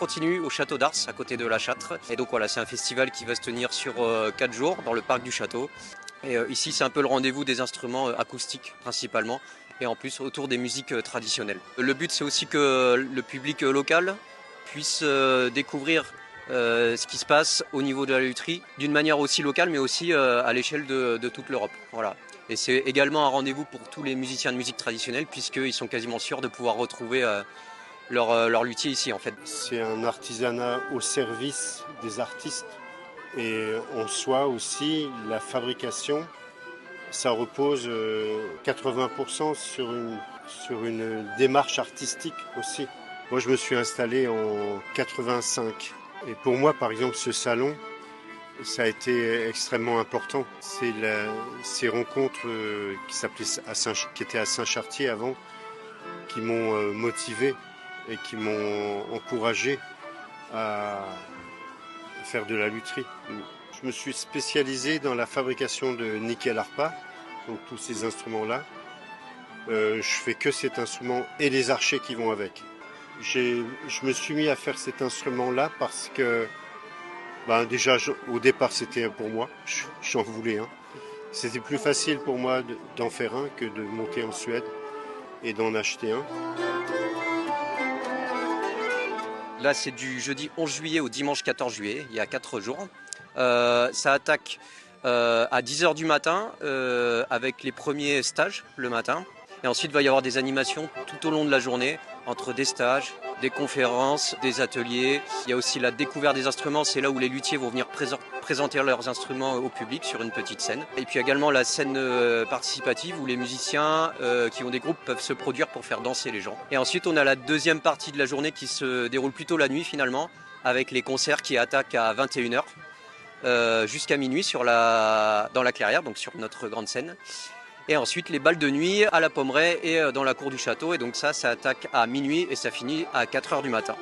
continue au château d'Ars, à côté de La Châtre. Et donc voilà, c'est un festival qui va se tenir sur 4 jours dans le parc du château. Et ici, c'est un peu le rendez-vous des instruments acoustiques principalement, et en plus autour des musiques traditionnelles. Le but, c'est aussi que le public local puisse découvrir ce qui se passe au niveau de la lutherie, d'une manière aussi locale, mais aussi à l'échelle de toute l'Europe. Voilà. Et c'est également un rendez-vous pour tous les musiciens de musique traditionnelle, puisqu'ils sont quasiment sûrs de pouvoir retrouver leur luthier ici, en fait. C'est un artisanat au service des artistes. Et en soi aussi, la fabrication, ça repose 80% sur une démarche artistique aussi. Moi, je me suis installé en 85. Et pour moi, par exemple, ce salon, ça a été extrêmement important. C'est ces rencontres qui étaient à Saint-Chartier avant, qui m'ont motivé et qui m'ont encouragé à faire de la lutherie. Je me suis spécialisé dans la fabrication de nickel harpa, donc tous ces instruments-là. Je fais que cet instrument et les archets qui vont avec. Je me suis mis à faire cet instrument-là parce que déjà au départ c'était pour moi, j'en voulais un. C'était plus facile pour moi d'en faire un que de monter en Suède et d'en acheter un. Là, c'est du jeudi 11 juillet au dimanche 14 juillet, il y a 4 jours. Ça attaque à 10h du matin avec les premiers stages le matin. Et ensuite, il va y avoir des animations tout au long de la journée, entre des stages, des conférences, des ateliers. Il y a aussi la découverte des instruments, c'est là où les luthiers vont venir présenter leurs instruments au public sur une petite scène. Et puis également la scène participative où les musiciens qui ont des groupes peuvent se produire pour faire danser les gens. Et ensuite, on a la deuxième partie de la journée qui se déroule plutôt la nuit finalement, avec les concerts qui attaquent à 21h jusqu'à minuit dans la clairière, donc sur notre grande scène. Et ensuite les balles de nuit à la Pommeraye et dans la cour du château. Et donc ça attaque à minuit et ça finit à 4h du matin.